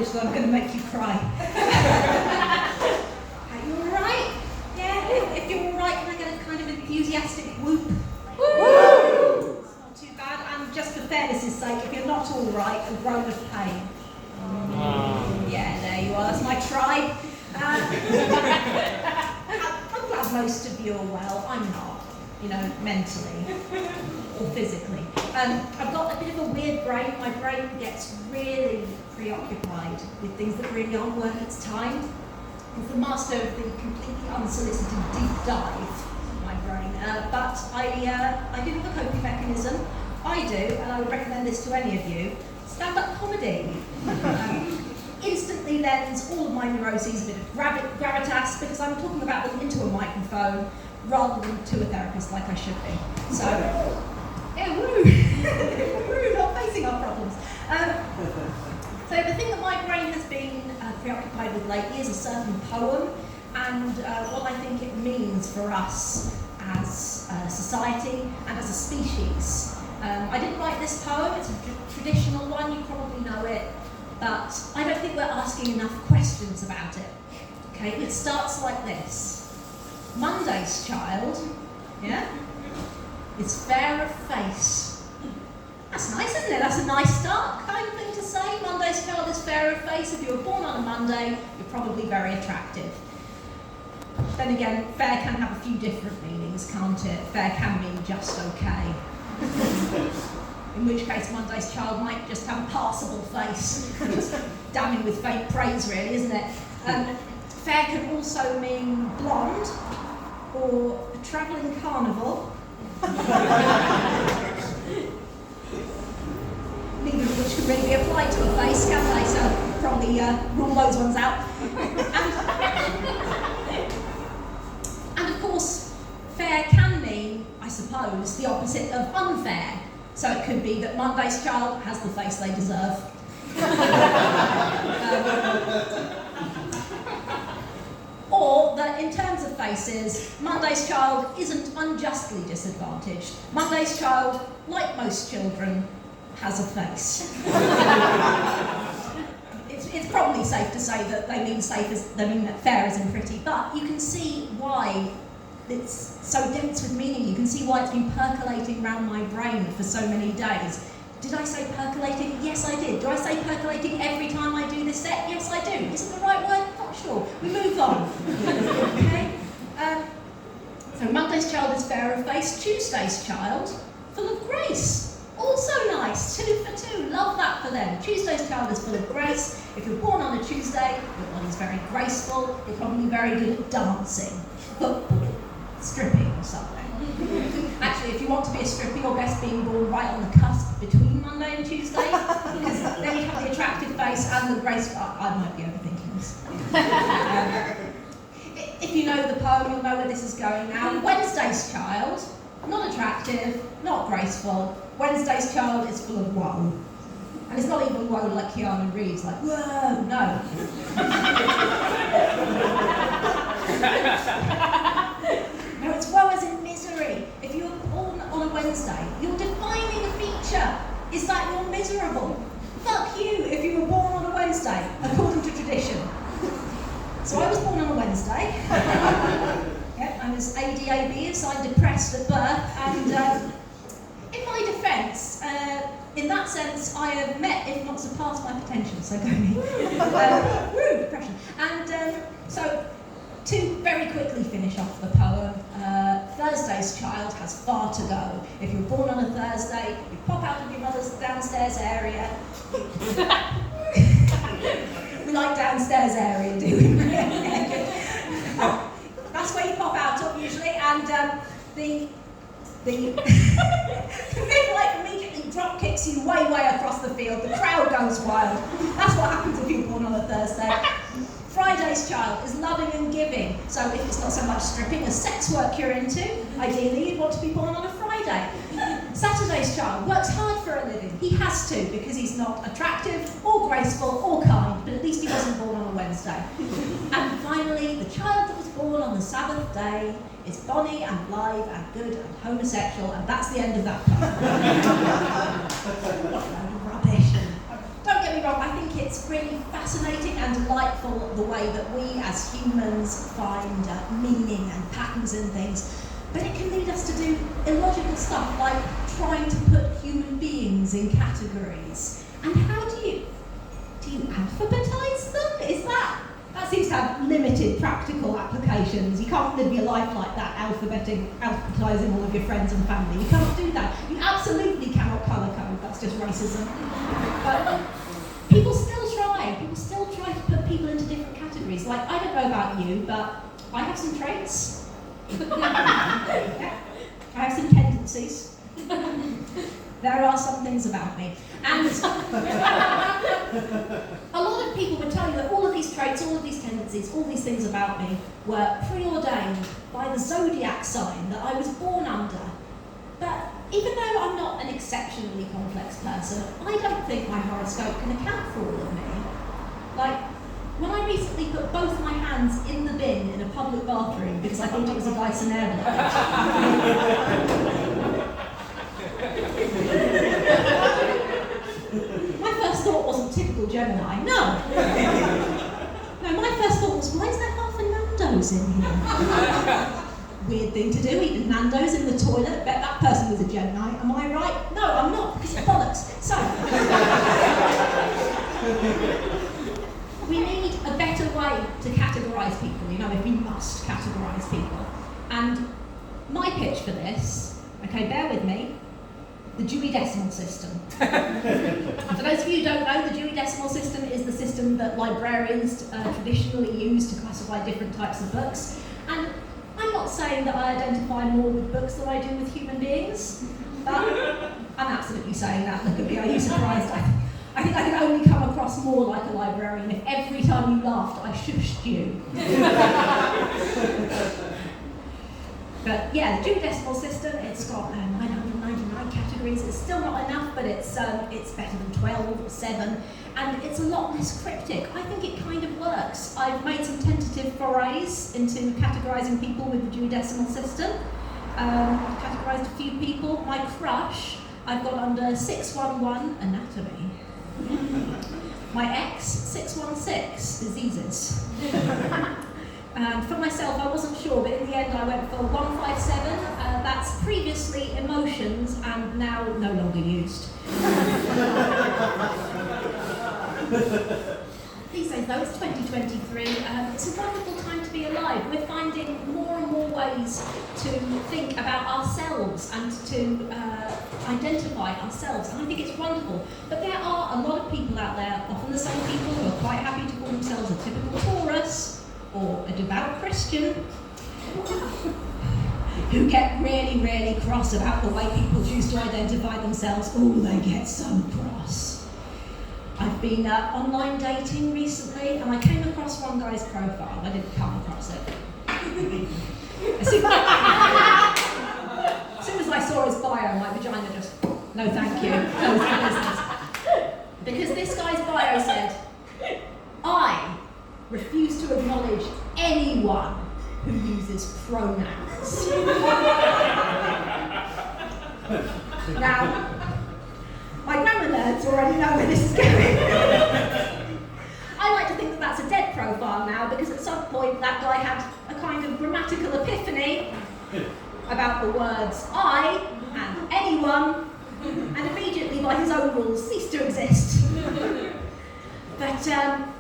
knowledge that I'm going to make you cry. Are you alright? Yeah, if you're alright, can I get a kind of enthusiastic whoop? Woo! It's not too bad, and just for fairness' sake, if you're not alright, a groan of pain. Yeah, there you are, that's my tribe. I'm glad most of you are well. I'm not, mentally or physically. I've got a bit of a weird brain. My brain gets really preoccupied with things that really aren't worth its time. It's the master of the completely unsolicited deep dive, my brain. But I do have a coping mechanism. I do, and I would recommend this to any of you. Stand-up comedy. Instantly lends all of my neuroses a bit of gravitas because I'm talking about them into a microphone rather than to a therapist like I should be. So, yeah, woo! Woo, not facing our problems. So the thing that my brain has been preoccupied with lately is a certain poem and what I think it means for us as a society and as a species. I didn't write this poem, it's a traditional one, you probably know it. But I don't think we're asking enough questions about it. Okay, it starts like this. Monday's child, is fair of face. That's nice, isn't it? That's a nice start kind of thing to say. Monday's child is fair of face. If you were born on a Monday, you're probably very attractive. Then again, fair can have a few different meanings, can't it? Fair can mean just okay. In which case, Monday's child might just have a passable face. It's damning with faint praise, really, isn't it? Fair can also mean blonde or a travelling carnival. Neither of which can really be applied to a face, can they? So probably rule those ones out. And of course, fair can mean, I suppose, the opposite of unfair. So it could be that Monday's child has the face they deserve. Or that in terms of faces, Monday's child isn't unjustly disadvantaged. Monday's child, like most children, has a face. It's probably safe to say that they mean that fair isn't pretty, but you can see why it's so dense with meaning. You can see why it's been percolating around my brain for so many days. Did I say percolating? Yes, I did. Do I say percolating every time I do this set? Yes, I do. Is it the right word? Not sure. We move on. Okay. So Monday's child is fair of face. Tuesday's child, full of grace. Also nice. 2 for 2. Love that for them. Tuesday's child is full of grace. If you're born on a Tuesday, your body's very graceful. You're probably very good at dancing. Football. Stripping or something. Actually, if you want to be a stripper, you're best being born right on the cusp between Monday and Tuesday, because then you have the attractive face and the grace. I might be overthinking this. If you know the poem, you'll know where this is going now. Wednesday's child, not attractive, not graceful. Wednesday's child is full of woe. And it's not even woe like Keanu Reeves, like, whoa, no. No, it's woe as in misery. If you were born on a Wednesday, your defining feature is that you're miserable. Fuck you if you were born on a Wednesday, according to tradition. So I was born on a Wednesday. I was ADAB, assigned depressed at birth, and in my defence, in that sense, I have met, if not surpassed, my potential, so go me. Woo, depression. And so, to very quickly finish off the poem, Thursday's child has far to go. If you're born on a Thursday, you pop out of your mother's downstairs area. We like downstairs area, do we? That's where you pop out of usually, and the midwife immediately drop kicks you way across the field. The crowd goes wild. That's what happens if you're born on a Thursday. Friday's child is loving and giving. So if it's not so much stripping as sex work you're into, ideally you'd want to be born on a Friday. Saturday's child works hard for a living. He has to, because he's not attractive or graceful or kind, but at least he wasn't born on a Wednesday. And finally, the child that was born on the Sabbath day is bonny and blithe and good and homosexual, and that's the end of that poem. Rubbish. Don't get get me wrong, I think it's really fascinating and delightful the way that we as humans find meaning and patterns in things, but it can lead us to do illogical stuff like trying to put human beings in categories. And how do you alphabetize them? That seems to have limited practical applications. You can't live your life like that, alphabetizing all of your friends and family. You can't do that. You absolutely cannot colour code. That's just racism. But people still try. People still try to put people into different categories. Like, I don't know about you, but I have some traits. I have some tendencies. There are some things about me. And a lot of people would tell you that all of these traits, all of these tendencies, all these things about me were preordained by the zodiac sign that I was born under. But even though I'm not an exceptionally complex person, I don't think my horoscope can account for all of me. Like, when I recently put both my hands in the bin in a public bathroom because I thought it was a Dyson airlock. My first thought wasn't typical Gemini, no. No, my first thought was, why is there half a Nando's in here? Weird thing to do, eating Nando's in the toilet. Bet that person was a Gemini, am I right? No, I'm not, because it's bollocks. So, we need a better way to categorise people, if we must categorise people. And my pitch for this, okay, bear with me, the Dewey Decimal System. And for those of you who don't know, the Dewey Decimal System is the system that librarians traditionally use to classify different types of books. And I'm not saying that I identify more with books than I do with human beings, but I'm absolutely saying that. Look at me, are you surprised? I think I can only come across more like a librarian if every time you laughed I shushed you. But yeah, the Dewey Decimal System, it's got 999 categories. It's still not enough, but it's better than 12 or 7, and it's a lot less cryptic. I think it kind of works. I've made some tentative forays into categorising people with the Dewey Decimal System. I've categorised a few people. My crush, I've got under 611, anatomy. My ex, 616, diseases. And for myself, I wasn't sure, but in the end I went for 157. That's previously emotions and now no longer used. These days though, it's 2023. It's a wonderful time to be alive. We're finding more and more ways to think about ourselves and to identify ourselves, and I think it's wonderful. But there are a lot of people out there, often the same people, who are quite happy to call themselves a typical Taurus, or a devout Christian, who get really, really cross about the way people choose to identify themselves. Oh, they get so cross. I've been online dating recently, and I came across one guy's profile. I didn't come across it. As soon as I saw his bio, my vagina just, no thank you, closed my business. Because this guy's bio said, I refuse to acknowledge anyone who uses pronouns. Now, my grammar nerds already know where this is going. I like to think that that's a dead profile now, because at some point that guy had a kind of grammatical epiphany about the words I and anyone, and immediately by his own rules ceased to exist. But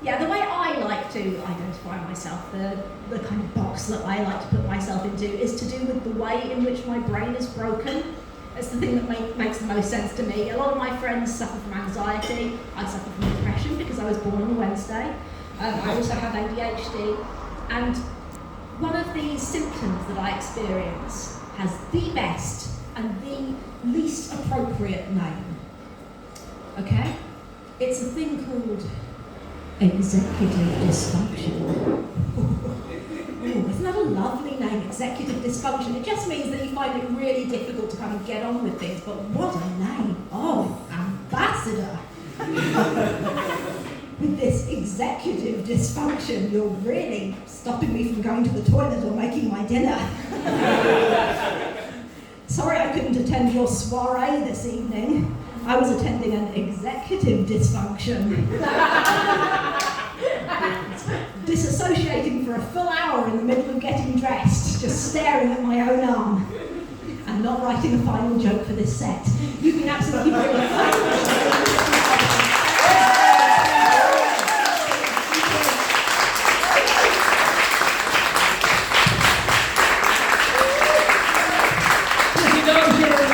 yeah, the way I like to identify myself, the kind of box that I like to put myself into, is to do with the way in which my brain is broken. It's the thing that makes the most sense to me. A lot of my friends suffer from anxiety. I suffer from depression because I was born on a Wednesday. I also have ADHD. And one of the symptoms that I experience has the best and the least appropriate name. Okay? It's a thing called executive dysfunction. Ooh, isn't that a lovely name, executive dysfunction? It just means that you find it really difficult to kind of get on with things, but what a name! Oh, ambassador! With this executive dysfunction, you're really stopping me from going to the toilet or making my dinner. Sorry I couldn't attend your soiree this evening. I was attending an executive dysfunction. Disassociating for a full hour in the middle of getting dressed, just staring at my own arm, and not writing a final joke for this set. You've been absolutely brilliant.